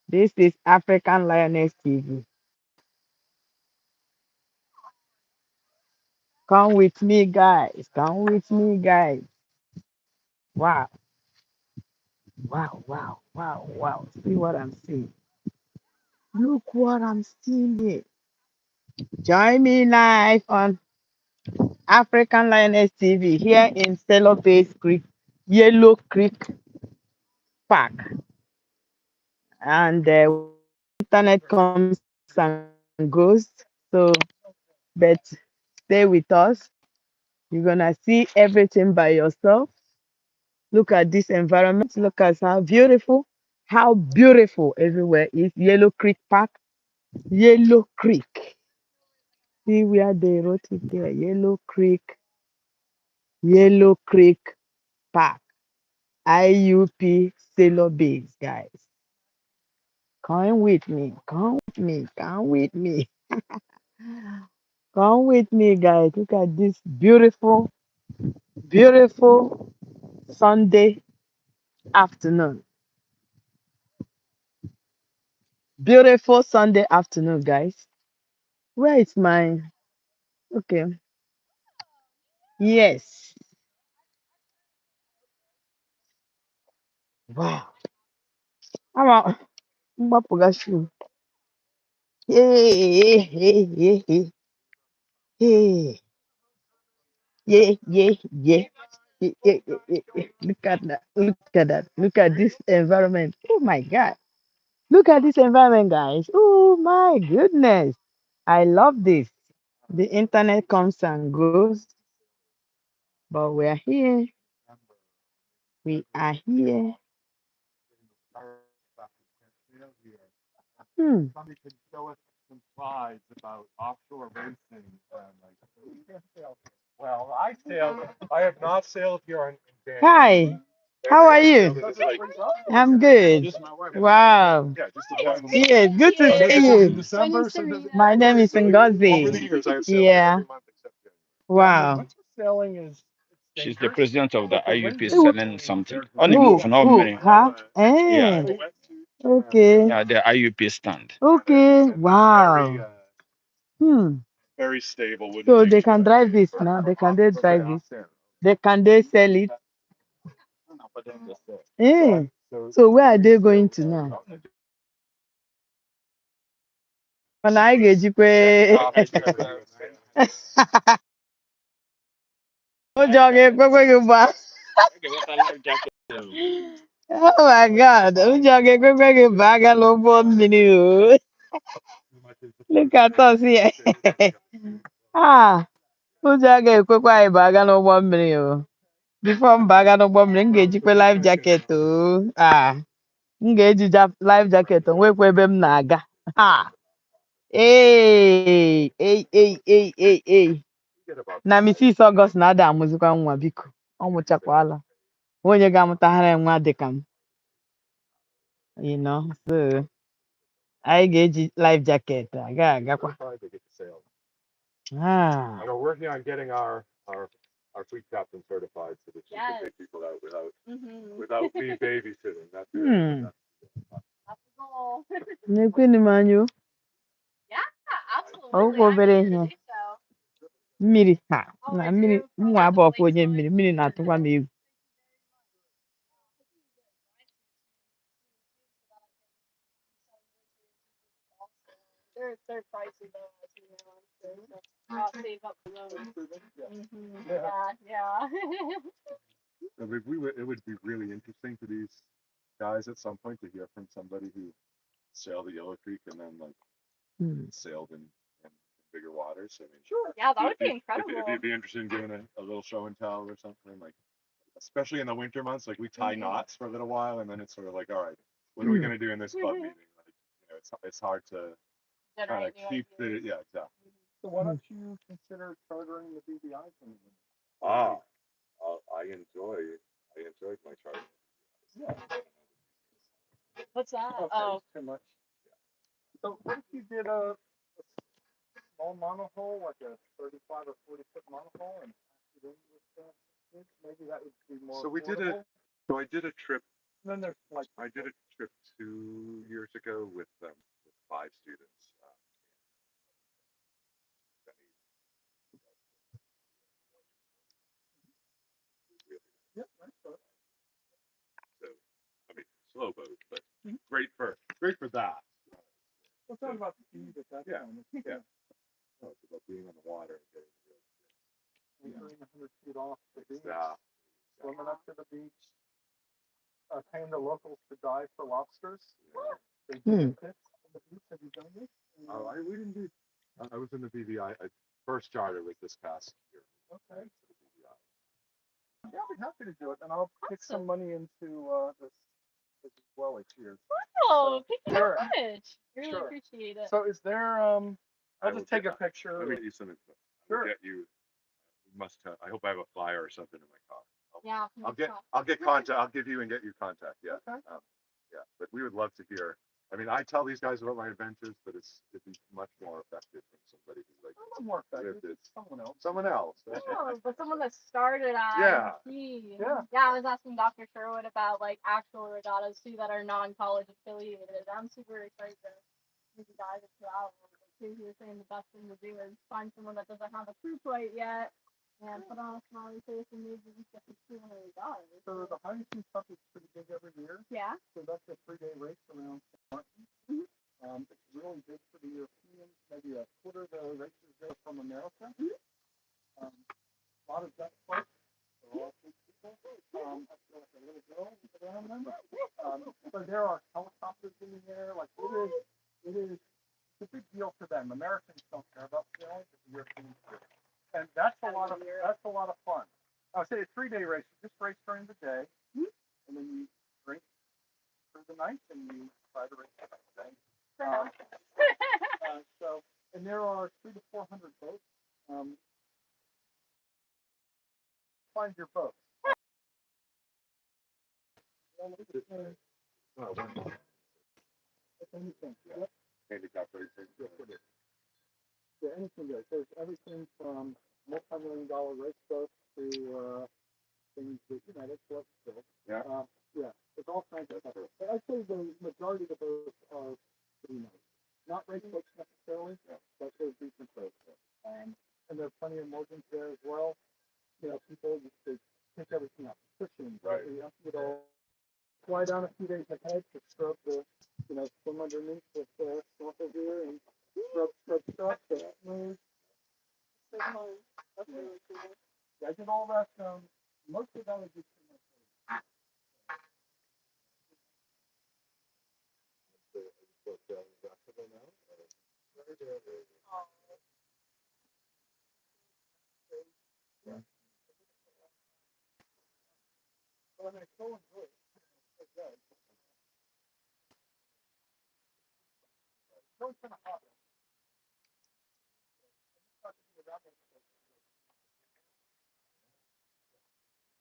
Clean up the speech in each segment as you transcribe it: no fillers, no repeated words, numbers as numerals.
This is African Lioness TV. Come with me, guys. Come with me, guys. Wow, wow. See what I'm seeing. Look what I'm seeing here. Join me live on African Lioness TV here in Stella Base Creek, Yellow Creek Park. And internet comes and goes. So, but stay with us. You're gonna see everything by yourself. Look at this environment. Look at how beautiful everywhere is. Yellow Creek Park, Yellow Creek. See where they wrote it there. Yellow Creek Park. IUP Sailor Base, guys. Come with me. Come with me. Come with me. Come with me, guys. Look at this beautiful Sunday afternoon. Beautiful Sunday afternoon, guys. Where is my okay? Yes. Wow. Ama mgbapụga shoe. Hey. Hey. Yeah. Look at that. Look at that. Look at this environment. Oh my God. Look at this environment, guys. Oh my goodness. I love this. The internet comes and goes, but we are here. We are here. Hmm. Hi. How are you? I'm good. Wow. Yes, good to see you. My name is Ngozi. Yeah. Wow. She's the president of the IUP Who? selling something. Only move, no Who? money. Huh? Yeah, Eh. Okay. yeah, the IUP stand. Okay. Wow. Hmm. So they can drive this now. They drive this. They sell it. Eh. So where are they going to now? Mana anyị ga-ejikwe ụjọ ga-ekwekwe gị gba. Oh my God. Ụjọ ga-ekwekwe gị baa aga n'ụgbọ mmiri o. Look at us here. Ah, ụjọ ga-ekwekwa anyị baa aga n'ụgbọ mmiri o. Before m baa aga n'ụgbọ mmiri, m ga-ejikwe life jacket o. Ah, m ga-eji life jacket o nwekwa ebe m na-aga. Ha. Ei. Na Mrs. August na-ada amụzikwa nwa biko. Ọ mụchakwala. Onye ga-amụtaghara ya nwa dịka m. So anyị ga-eji life jacket aga agakwa. Ah. Hmm. Na-ekwenu m anya o. Ọgwụgwọ obere ihe. Mmiri ha na mmiri nwa abụọkwa onye mmiri na-atụkwa m egwu. Hmm. I did a trip 2 years ago with 5 students. So I mean, slow boat, but great for that. Well, it's not about speed at that time. Yeah. No, it's about being on the water and getting the real. And 100 feet off the beach, swimming up to the beach, paying the locals to dive for lobsters. They do pits on the beach. Have you done this? Oh, we didn't do. I was in the BVI. First charter was this past year. Okay. Yeah, I'd be happy to do it, and I'll kick some money into this as well each year. Wow, thank you so much. Really appreciate it. So is there I'll just take a picture. Let me get you some info. Sure. Get you. Must have. I hope I have a flyer or something in my car. I'll get contact. I'll give you and get your contact. Yeah. Okay. Yeah, but we would love to hear. I mean, I tell these guys about my adventures, but it'd be much more effective from somebody who's like more effective. It's someone else. Someone else. Oh, but someone that started at IUP. Yeah. Yeah, I was asking Dr. Sherwood about like actual regattas too that are non-college affiliated. I'm super excited to maybe dive into that a little bit too. He was saying the best thing to do is find someone that doesn't have a crew quite yet and put on a smiley face and maybe get to see one of the regattas. So the IUP Cup is pretty big every year. Yeah. So that's a 3-day race around St. Martin. It's really big for the Europeans. Maybe a quarter of the races there from America. A lot of Dutch folks. They're all good people. I feel like a little girl around them. So there are helicopters in the air. Like it is it's a big deal for them. Americans don't care about sailing, but the Europeans do. And that's a lot of fun. I would say a 3-day race. You just race during the day, and then you drink through the night, and you try to race the next day. And there are 300 to 400 boats. Find your boat. Anything. Handicap racing. Yeah, anything goes. There's everything from multi-million-dollar race boats to things that they collect still. Yeah. Yeah. There's all kinds of stuff. But I'd say the majority of the boats are pretty nice. Not race boats necessarily, but they're decent boats. And there are plenty of margins there as well. People just take everything up. Fishing, right? You know, fly down a few days ahead to scrub swim underneath with snorkel gear and scrub stuff. That's really cool. Yeah, I did all that. Most of that I did for myself. Well, I so enjoy it. So it's kind of hot.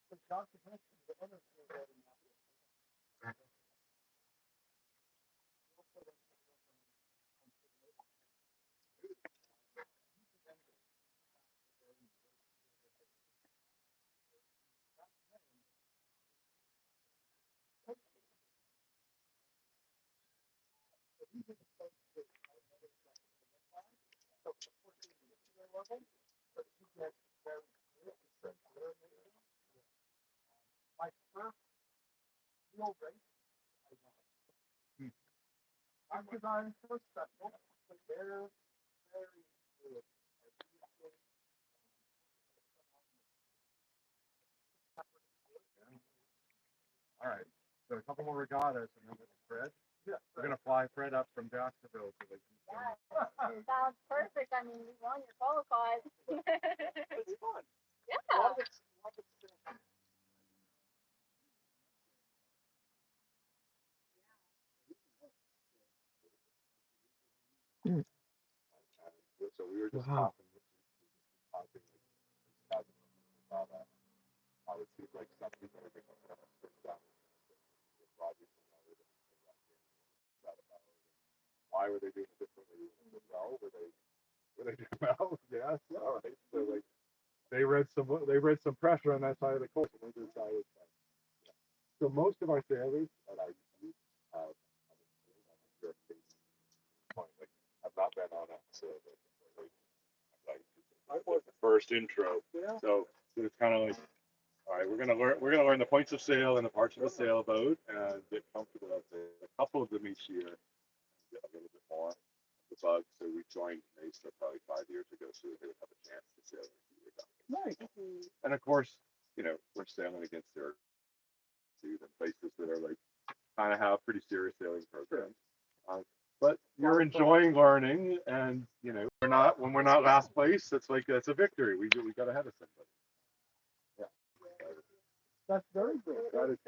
The Johnson Hudson, the other my first real race I won. Because I'm so special, but they're very good. All right. So a couple more regattas and then with Fred. Yeah. We're gonna fly Fred up from Jacksonville so they can. Sounds perfect. I mean, you're qualified. It's fun. Yeah. So we were just talking about how it seems like some people are getting why were they doing it differently? Well, were they doing well? Yes. All right. So they read some pressure on that side of the course and they decided. So most of our sailors at IUP have I've not been on a sail boat before. I was the first intro. Yeah. So it's kind of like, all right, we're gonna learn the points of sail and the parts of a sailboat and get comfortable with it. A couple of them each year, get a little bit more of the bug. So we joined Mesa probably 5 years ago, so they would have a chance to sail. Nice. And of course, we're sailing against their seas and places that are like kind of have pretty serious sailing programs. But you're enjoying learning, and when we're not last place, it's a victory. We got ahead of somebody. Yeah, that's very good. That's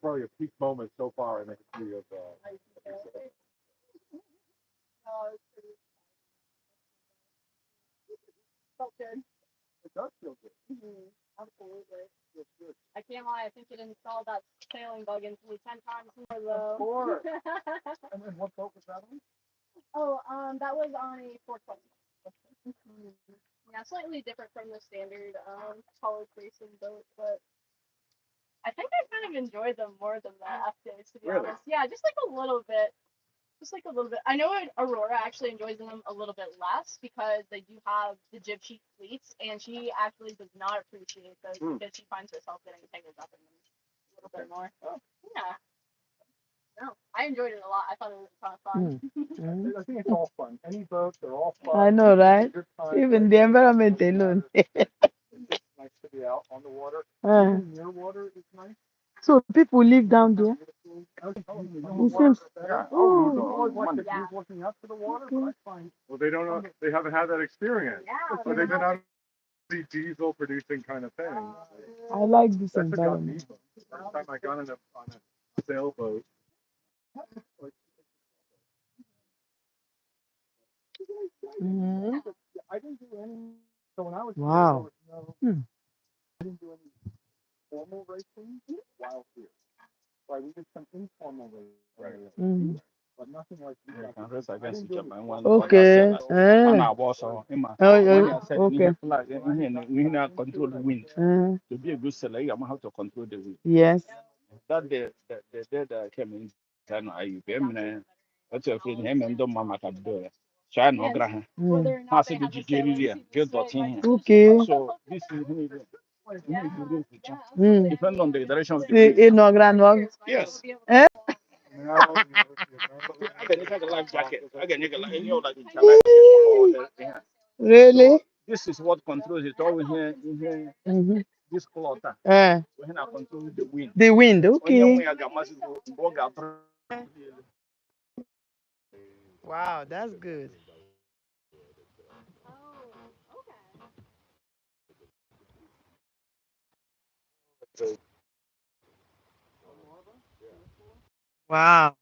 probably a peak moment so far in the history of. Felt good. It does feel good. Absolutely. I can't lie. I think it installed that sailing bug into me 10 times more though. Of course. And then what boat was that on? Oh, that was on a 420. Yeah, slightly different from the standard college racing boat, but I think I kind of enjoyed them more than the F days, to be honest. Yeah, just like a little bit. Just like a little bit. I know Aurora actually enjoys them a little bit less because they do have the jib sheet fleets, and she actually does not appreciate those because she finds herself getting tangled up in them a little bit more. Oh. Yeah. No, I enjoyed it a lot. I thought it was a ton of fun. I think it's all fun. Any boats are all fun. I know, right? Even the environment alone. It's nice to be out on the water. Even near water is nice. So people live down there. It seems. Oh, looking up to the water. But I find they don't know. They haven't had that experience. Yeah. So they've been out the diesel producing kind of thing. I like this That's what got me. environment. First time I got on a sailboat. Mm-hmm. I didn't do any. So when I was Wow. I didn't do any formal racing while here. Right, we did some informal racing. Mm-hmm. But nothing like Okay. Okay. Control the wind. To be a good sailor, you have to control the wind. Yes. That the came in IUP. That's a friend, him and Dom Mama can do it. So I know Graham. Whether or not they have a sailing Okay. So this is Mm. depend on the direction of the See, wind. no grand. Yes. Eh? I can make a life jacket. I can make a life, like a life jacket. Really? This is what controls it all in here. Mm-hmm. This cloth. Uh, When I control the wind. the wind. Okay. Wow, that's good. Wow.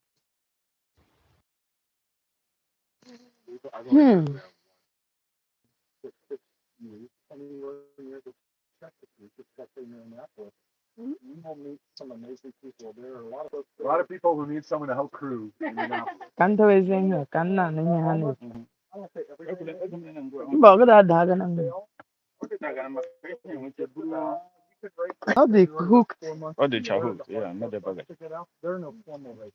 Hmm. You will meet some amazing people. There are a lot of people who need someone to help crew. Kanta wezeng he kanna na nya hanu. I don't say everything. Ba ga da da ga nan. How they cook? Oh, the childhood, yeah, not the bugger. There are no formal races.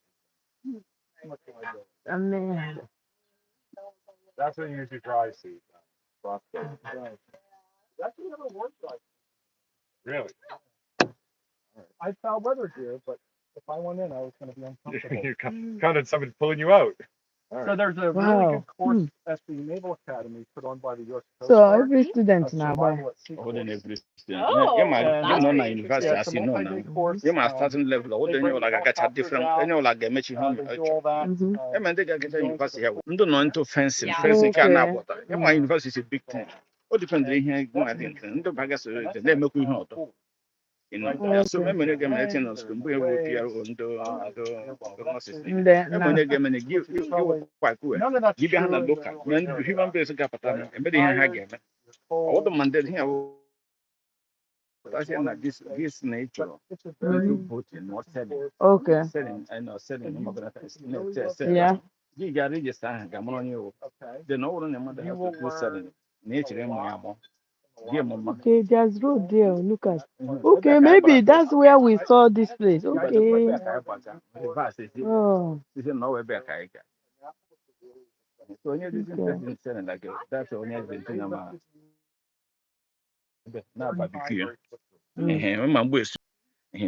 I mean, That's when you usually dry seat. Right. That's never worked like. Really? I foul weather here, but if I went in, I was going to be uncomfortable. You counted somebody pulling you out. So there's a really good course at the Naval Academy put on by the U.S. Coast so Guard. every student now, Survival at sea Oh, then course. every Oh, you might, that's you know, pretty university, Yeah, as it's a you know multi-day now. course. You might starting level, oh, They then bring you like I got a helicopters different, out, you know, like they make you they do all that. Mm-hmm. I mean, they get university here. You don't know into fencing, Yeah. fencing can't Okay. about that. My university is a big thing. What depends on here, go I think. The baggage, they make you know. You know, yeah, so Okay. many game letting us can be able to the system. Then And now. when they game and give you quite good. None of that's Give behind the true in local. the When human beings got pattern, and maybe hang game. All the man did here. I said that this nature. You Mm-hmm. put in what setting. Okay. Setting and setting. Yeah. You got register. Come on you. Okay. The no one in the mother have to do setting. Nature and my Game mama. Okay, there's road there. Look at. Ebe Okay, ka anyị maybe gbara ka that's where we saw this place. ebe ebe Okay. ka anyị gbata. Reverse esi Oh, esi na ọwa ebe ka anyị ga. So onye dị okay. interested in selling like that's onye dị interested na na barbecue. Mma mgbe esi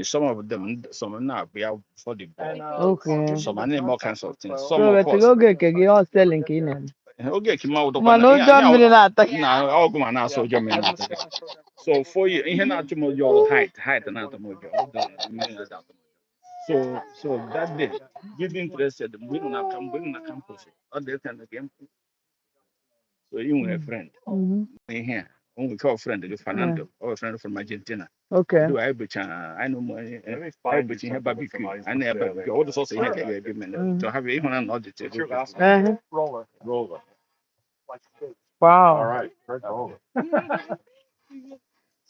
some of them some na abịa for the ball. Okay. Some are more kinds of things. So, Some of but us. okay, okay, all selling kine. Oge kima ụdọkwa Man, na no ya jump in that. na ọgụ ma na-asọ ụjọ mmiri na-atụ. So for you, ihe na-atụ m ụjọ height na-atụ m ụjọ. So that day, get interested. Mgbe ị nọ na campus, ọ dị ka na game. So you nwere friend. Ihe onwe ke friend gị Fernando, our friend from Argentina. Okay. Do I bet I know money. I bet here barbecue. I never barbecue. All the sauce here can be a minute. To have even an audit. Roller. Roller. Wow. All right. Red roller.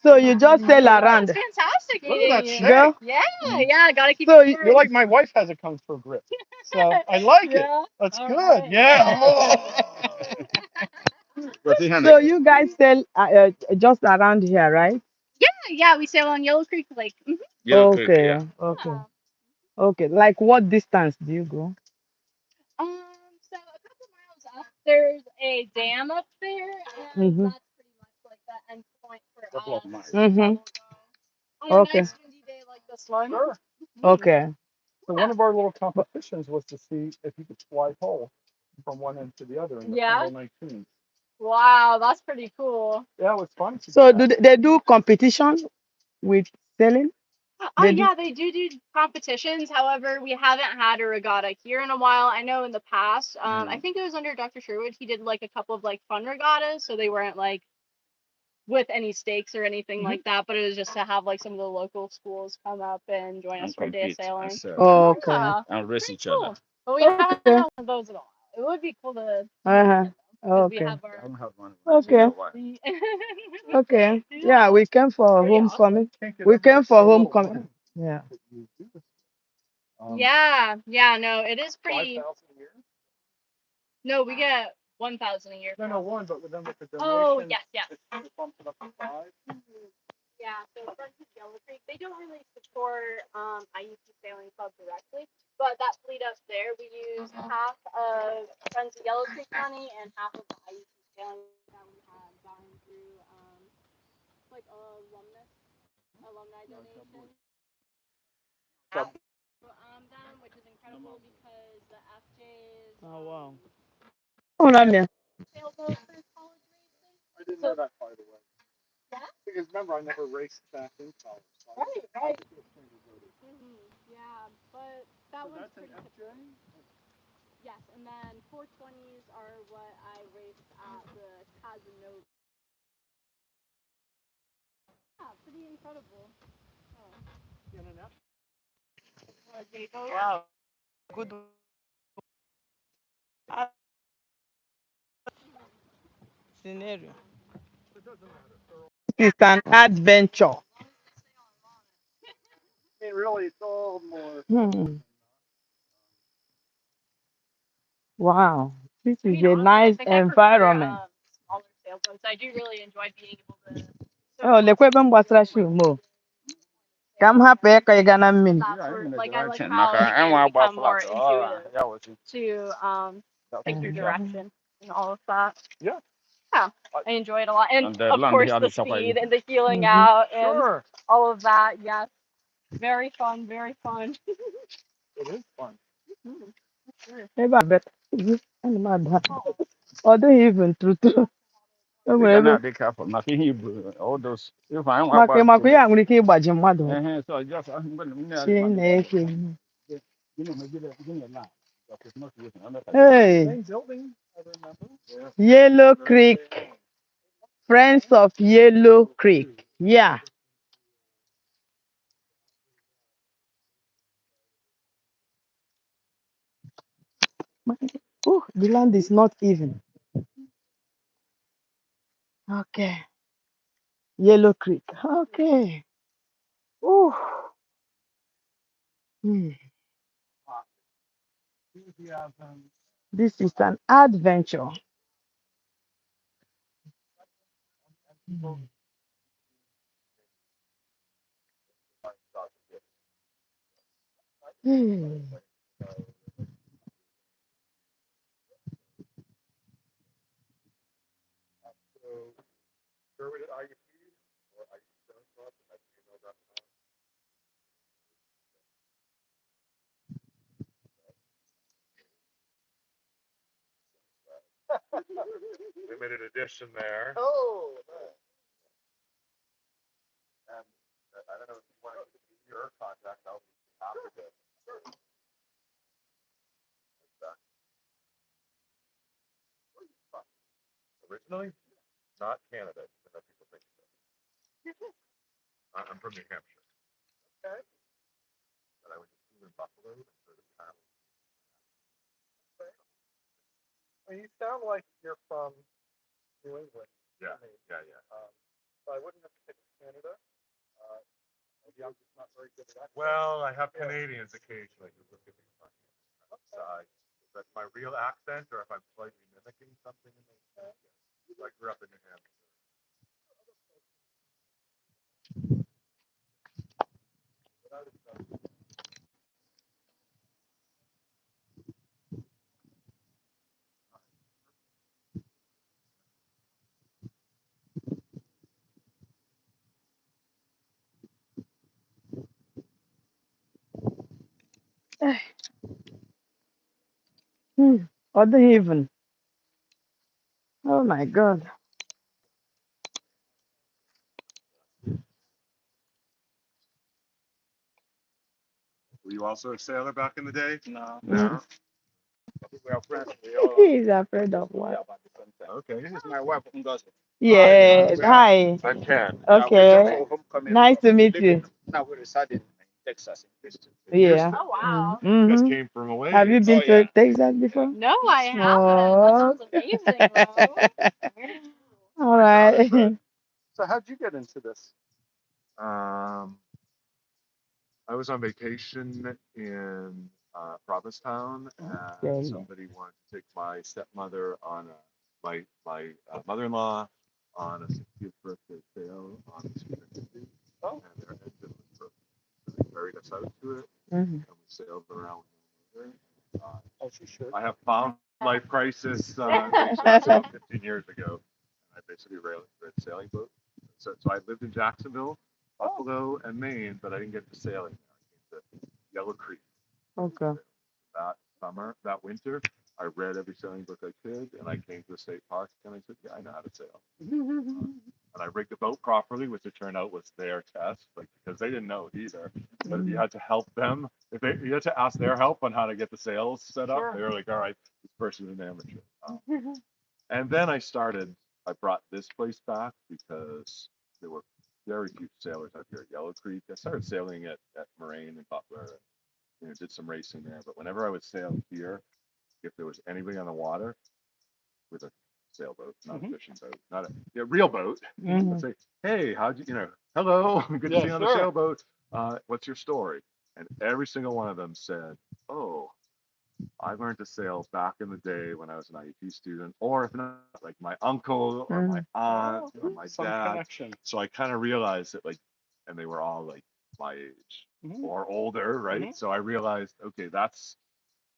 So you just sell around. It's fantastic Look at that eating. shake. Girl? Yeah, gotta keep So it you- You're like my wife has a kung fu grip. So I like it. Yeah. That's All good. right. Yeah. But he had So you guys sell just around here, right? Yeah, we sail on Yellow Creek Lake. yeah, okay, yeah. Okay. Yeah. Okay. Like what distance do you go? So a couple miles up, there's a dam up there, and Mm-hmm. that's pretty much like the end point for Couple of us. miles. Mm-hmm. We'll go on a Okay. nice windy day like this one. Sure. Okay. So one of our little competitions was to see if you could fly whole from one end to the other in the Yeah. single 19. Wow, that's pretty cool. Yeah, it was fun. To So do do that. they do competition with selling? Oh They do. yeah, they do competitions. However, we haven't had a regatta here in a while. I know in the past, I think it was under Dr. Sherwood, he did like a couple of like fun regattas, so they weren't like with any stakes or anything like that, but it was just to have like some of the local schools come up and join us And for a day of compete sailing. and sell. Okay. Yeah, And race pretty each cool. other. But we haven't Okay. had one of those at all. It would be cool to Uh-huh. because we Okay. have I our don't have one. Okay. Okay. Yeah, we came for Pretty awesome. homecoming. Can't get We under came it for for a little homecoming. money Yeah. that you do this. Yeah, no, it is pretty. 5,000 a year? No, we get 1,000 a year. No, one, but then with the donation, Oh, yes. it bumps it up to 5. Yeah, so Friends of Yellow Creek, they don't really support IUP Sailing Club directly, but that fleet up there, we use half of Friends of Yellow Creek money and half of the IUP Sailing that we had gotten through like alumni donation. That them, which is incredible because the FJ's Oh wow. Oh, not me. sailboat for college racing. I didn't So know that, by the way. yeah, Because remember, I never raced back in college. So right. Yeah, but that So one's that's an pretty FJ? yes, and then 420s are what I raced at the Casanova. Yeah, pretty incredible. Oh. In an F? Wow. Good scenario. It's an adventure. I mean, really, it's all more. Wow. This I is mean, a honestly, I nice think I prefer environment. smaller sailboats. I do really enjoy being able to. Oh, lekwa ebe m gbasara shim o. Ka m hapụ ịka ịga na mmiri. Like I like how the game become more intuitive to like your direction and all of that. Yeah. Yeah, I enjoy it a lot, and the of land course here, the the chopper speed is- and the healing Mhm. out and Sure. all of that. Yes, very fun, very fun. It is fun. Ebe a beta. Ana m ada. Ọ dịghị even true true. O They nwere can now ebe be careful. Maka ihe Igbo, all those. If I want maka about ya nwere ike ịgbaji mmadụ. so just I'm going to Chineke. you know, maybe the line. Because it's not using. I'm not Hey, Same building, I remember. Yeah. Yellow Creek. Friends of Yellow Creek. Yeah. Oh, the land is not even. Okay. Yellow Creek. Okay. Oh. This is an adventure. So, serve it at IUP or IUP Selling Club at gmail.com. Limited edition there. Oh, nice. And I don't know if you want to give me your contact. I'll be happy to. Originally, not Canada. I know people think so. I'm from New Hampshire. Okay. But I went to school in Buffalo and sort of traveled. Well, you sound like you're from New England. Yeah, yeah, yeah. So I wouldn't have picked Canada. Maybe I'm just not very good at that. Well, I have Canadians occasionally who look at me funny and decide if that's my real accent or if I'm slightly mimicking something in the accent. I grew up in New Hampshire. Other even. Oh my God. Were you also a sailor back in the day? No. No. We are friends. We all He's afraid of yeah, what? about the same thing. Okay. This is my wife who does it. Yes. Hi. I'm Ken. Yeah, we come Okay. from homecoming. Nice to meet Living, you. now we reside in Texas, in Houston. Yeah. Oh wow. You guys Mm-hmm. came from away. Have you been Oh, yeah. to Texas before? No, I haven't. Oh. That sounds amazing, though. All I got it, right. Fred. So how'd you get into this? Um, I was on vacation in Provincetown, and Okay. somebody wanted to take my stepmother on my mother-in-law on a 60th birthday sail on the 250, Oh. and their engine was broken. So they carried us out to it, Mm-hmm. and we sailed around. Oh, she should. I have found life crisis. So that's about 15 years ago. I basically read sailing boat. So I lived in Jacksonville, Buffalo, and Maine, but I didn't get to sailing there. I came to Yellow Creek. Okay. That summer, that winter, I read every sailing book I could, and I came to a state park, and I said, "Yeah, I know how to sail." And I rigged the boat properly, which it turned out was their test, like because they didn't know either. But if you had to help them, you had to ask their help on how to get the sails set up, they were like, "All right, this person is an amateur." And then I brought this place back because there were very few sailors up here at Yellow Creek. I started sailing at Moraine and Butler, and did some racing there. But whenever I would sail here, if there was anybody on the water with a sailboat, not a fishing boat, not a real boat, I'd say, "Hey, how'd hello, good to see you on the sailboat. What's your story?" And every single one of them said, "Oh, I learned to sail back in the day when I was an IUP student, or if not, like my uncle or my aunt or my Some dad." connection. So I kind of realized that, like, and they were all like my age or older, right? So I realized, okay,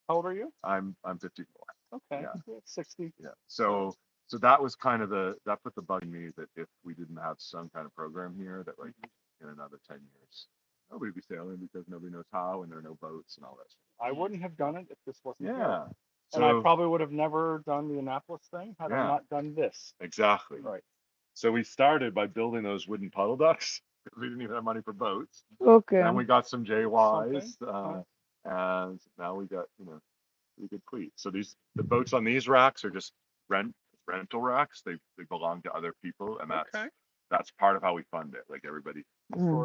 How old are you? I'm 54. Okay. Yeah. 60. Yeah. So that was kind of that put the bug in me that if we didn't have some kind of program here, that like in another 10 years, nobody would be sailing because nobody knows how and there are no boats and all that. I wouldn't have done it if this wasn't here. Yeah. And I So probably would have never done the Annapolis thing had I not done this. exactly. Right. So we started by building those wooden puddle ducks because we didn't even have money for boats. Okay. Then we got some JYs, Something. and now we got pretty good fleet. So the boats on these racks are just rental racks. They belong to other people, and that's part of how we fund it. Like everybody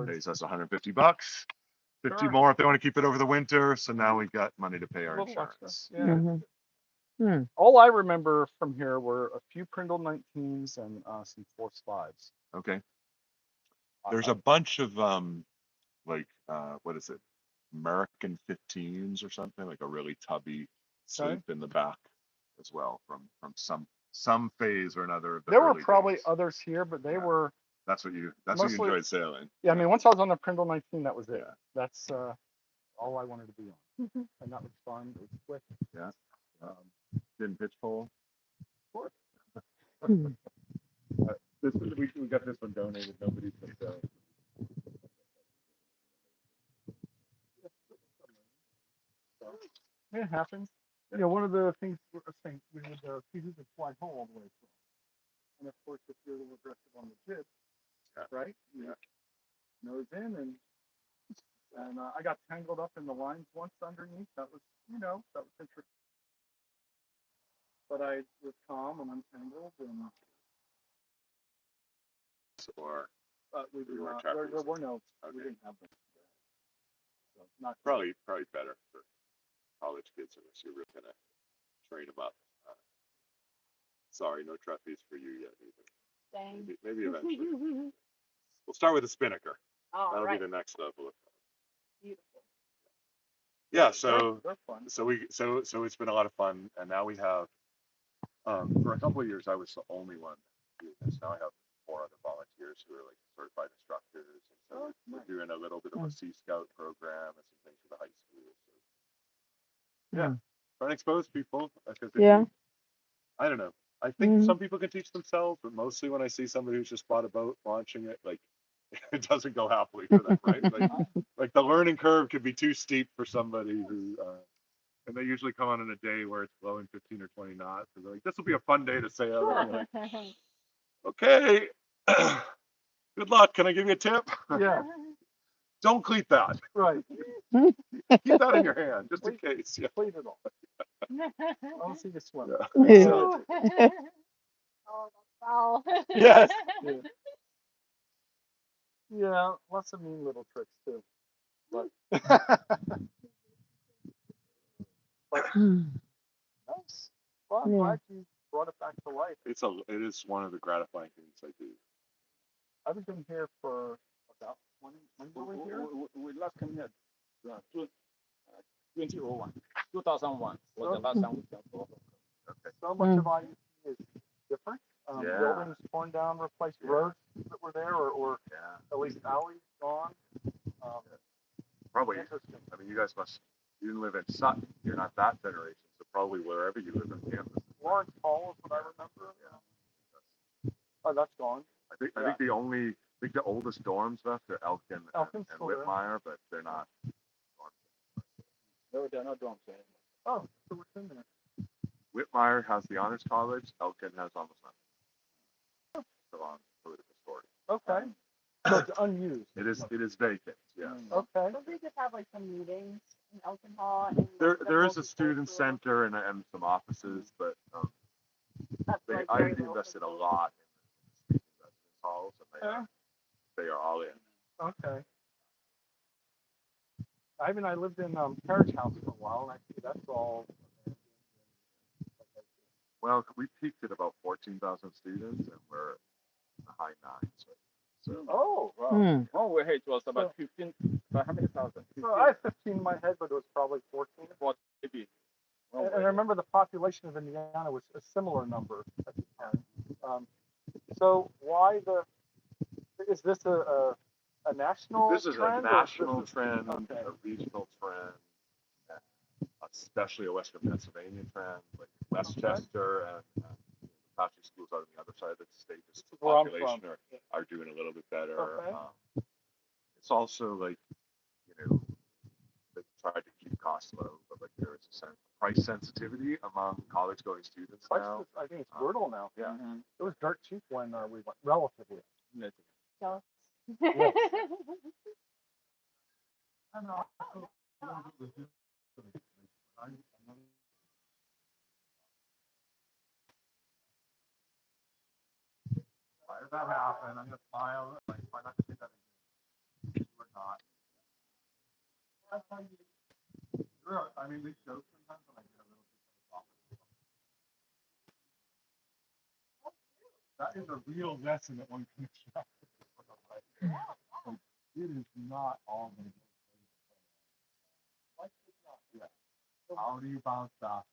pays us $150, 50 more if they want to keep it over the winter. So now we got money to pay our insurance. Yeah. All I remember from here were a few Prindle 19s and some Force 5s. Okay. There's a bunch of like what is it? American 15s or something, like a really tubby sloop in the back as well from some some phase or another of the There were early probably days. others here, but they Yeah. were That's what you mostly- enjoyed sailing. yeah. I mean, once I was on the Prindle 19, that was it. Yeah. That's all I wanted to be on, and that was fun. It was quick. Yeah. Didn't pitch pole. Of course. We got this one donated. Nobody's been selling. It happens. You know, one of the things we were saying, we would see who could fly home all the way from. And of course, if you're a little aggressive on the jib, right? Yeah. Nose in, and I got tangled up in the lines once underneath. That was, that was interesting. But I was calm and untangled, and Or we did You weren't not. trapped There were no. Okay. We didn't have them. So not probably better for college kids unless you're really gonna train them up. Sorry, no trapeze for you yet either. Dang. Maybe eventually. We'll start with a spinnaker. All That'll right. be the next level of fun. Beautiful. Yeah, so they're fun. so it's been a lot of fun, and now we have for a couple of years I was the only one doing this. Now I have 4 other volunteers who are like certified instructors, and so we're doing a little bit of a Sea Scout program and some things for the high school. So yeah, trying to expose people because I don't know. I think some people can teach themselves, but mostly when I see somebody who's just bought a boat launching it, like it doesn't go happily for them, right? Like the learning curve could be too steep for somebody who, and they usually come on in a day where it's blowing 15 or 20 knots. So they're like, this will be a fun day to sail. And you're like, okay, good luck. Can I give you a tip? Yeah. Don't cleat that. Right. Keep that in your hand just in case. Yeah. Clean it all. I don't see you swim. Yeah. Oh, that's foul. Yes. Yeah, lots of mean little tricks too. But, nice. Well, I'm glad you brought it back to life. It is one of the gratifying things I do. I've been here for about 20. When were we here? We last came here 2001. 2001 was the last time we came to Okay. So much of IUP is different. Yeah. Buildings torn down, replaced, roads that were there, or at least alleys gone. Probably. I mean, you didn't live in Sutton. You're not that generation, so probably wherever you live in campus. Lawrence Hall is what I remember. Yeah. Oh, that's gone. I think the oldest dorms left are Elkin and Whitmire, but they're not. No, they're not dorms anymore. Oh, so what's in there? Whitmire has the honors college. Elkin has almost nothing. Still on political story. Okay. So it's unused. It is vacant. Yeah. Okay. Don't they just have like some meetings in Elkin Hall? And, like, There is a multiple student schools? center and some offices, but That's like I very invested a local. lot in the residence halls, and they are all in. Okay. I lived in Carriage House for a while, and I see that's all. Well, we peaked at about 14,000 students, and we're in the high nines. So Oh, wow. When we were here, it was about 15. About how many thousand? 15, So I have 15 in my head, but it was probably 14. maybe. And I remember the population of Indiana was a similar number at the time. So why is this a national this is trend? a national trend, okay. a regional trend, especially a Western Pennsylvania trend, like Westchester and Apache schools out on the other side of the state. The population are doing a little bit better. Okay. It's also like, they tried to keep costs low, but like there is a price sensitivity among college-going students now. I think it's brutal now. Yeah. It was dirt cheap when we went relatively. Jealous. Yes. Why did that happen? I'm gonna smile. Why not say that again? We're not. That's how you. I mean, we joke sometimes when I get a little bit of that is a real lesson that one can extract. It is not all going to be. Yeah. How do you bounce back?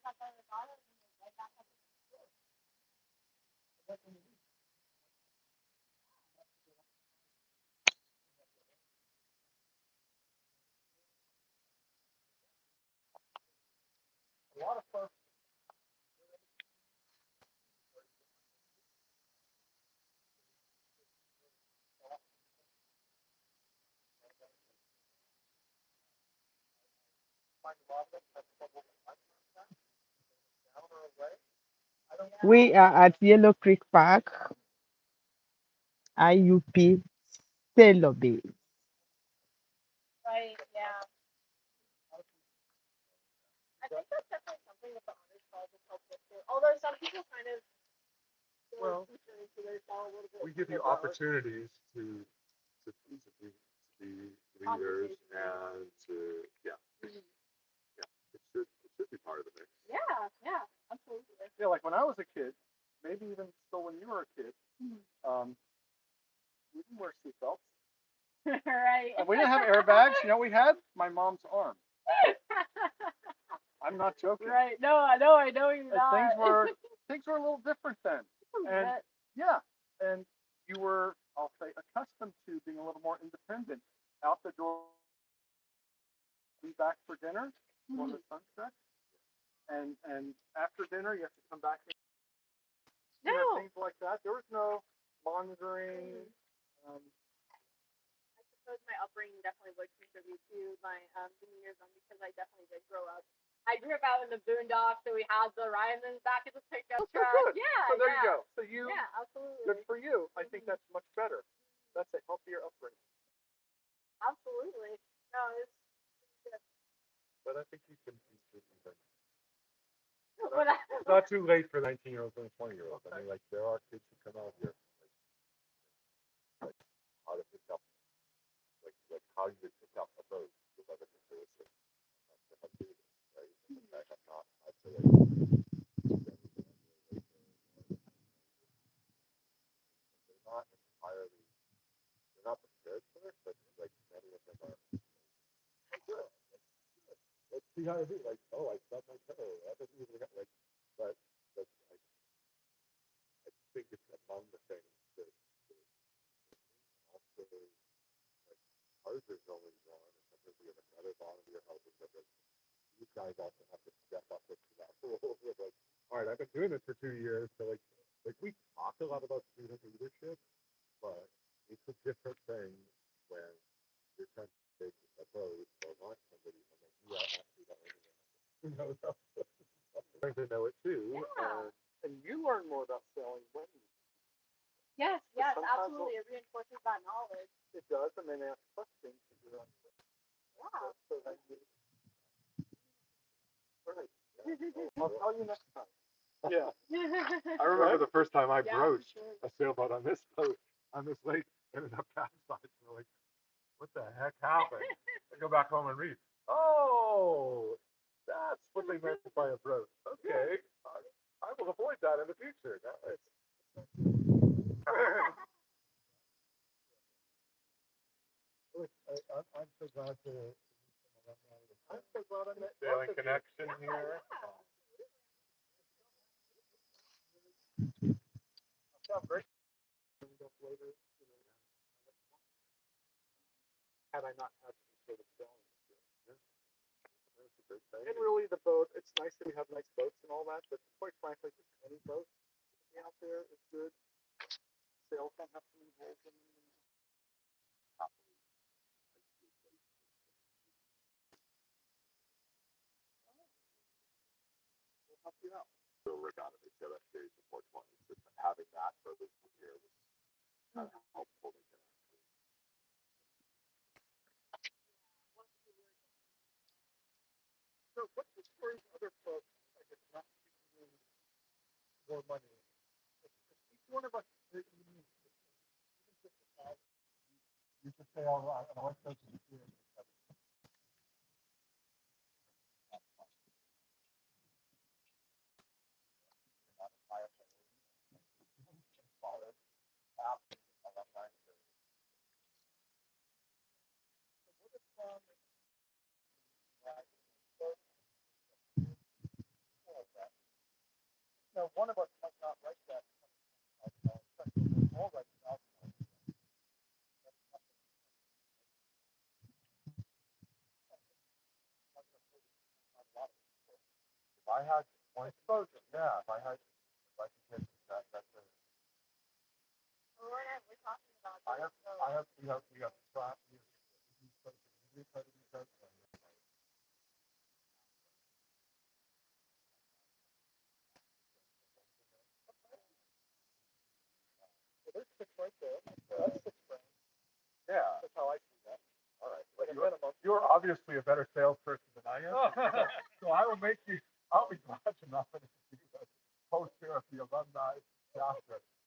outside of the car and then right back up. A lot of folks. Find a lot of them have trouble down or away. I don't want We are at Yellow Creek Park, IUP, Sailor Bay. Right, yeah. I think that's definitely something that the honors colleges help with too. Although some people kind of Well, so they fall a little bit we give you opportunities to be leaders and to yeah, it should be part of the mix. Yeah, yeah, absolutely. Yeah, like when I was a kid, maybe even still when you were a kid, we didn't wear seatbelts. Right. And we didn't have airbags. You know, we had my mom's arm. I'm not joking. Right. No, I know you're And not. things were a little different then. And yeah, and you were, I'll say, accustomed to being a little more independent. Out the door, be back for dinner when the sun sets, and after dinner you have to come back. You know, No. things like that. There was no monitoring. Um, I suppose my upbringing definitely would contribute to my veneerism because I definitely did grow up. I grew up out in the boondocks, so we had the Ryman's back of the pickup so truck. good. Yeah, So there yeah. you go. So you, Yeah, absolutely. good for you. I think that's much better. That's a healthier upbringing. Absolutely. No, it's good. But I think you can. But I, It's not too late for 19-year-olds and 20-year-olds. I mean, like there are kids who come out here like how to pick up, like how you would pick up a boat with other people. If I do this, right? In fact, I'm not. I feel like they're not entirely. They're not prepared for it, but like many of them are. Let's see how to do. Like, oh, I stubbed my toe. I don't even like, but I think it's among the things that also like ours is only one, and sometimes we have another volunteer helping, but like you guys also have to step up into that role. Like, all right, I've been doing this for 2 years, so like we talk a lot about student leadership, but it's a different thing when you're trying to take a boat or launch somebody, and then you are actually the only one who knows how to know it too. yeah. And you learn more about sailing when you. Yes, yes, Sometimes absolutely. It reinforces that knowledge. it does, and then ask questions. Yeah. So then you, right. I'll tell you next time. Yeah. I remember the first time I broached a sailboat on this boat, on this lake, ended up capsized. We're like, what the heck happened? I go back home and read. Oh, that's what they meant by a broach. Okay, I will avoid that in the future. Now it's, I'm so glad to. I'm so glad I met Sailing Connection here. Yeah, great. Later, had I not had some sort of sailing experience. And really, the boat, it's nice that we have nice boats and all that, but quite frankly, just any boat out there is good. Sails don't have to involve them. We'll help you out. So regatta, they said that series of 420s, but having that boat here was kind of helpful. So what's the story of other folks? I guess not more money. Each one of us, you just say, oh, I want to do it. Now, one of us might not write that $20,000 check, but we'll all write $1,000. If I had one exposure, yeah, if I could get that, that's a. Well, we're talking about I this, have, so I have, we have track, there's six right there. That's $6,000. Yeah. That's how I see that. All right. Like you're obviously a better salesperson than I am. So I will make you, I'll be glad to nominate you as co-chair of the alumni chapter.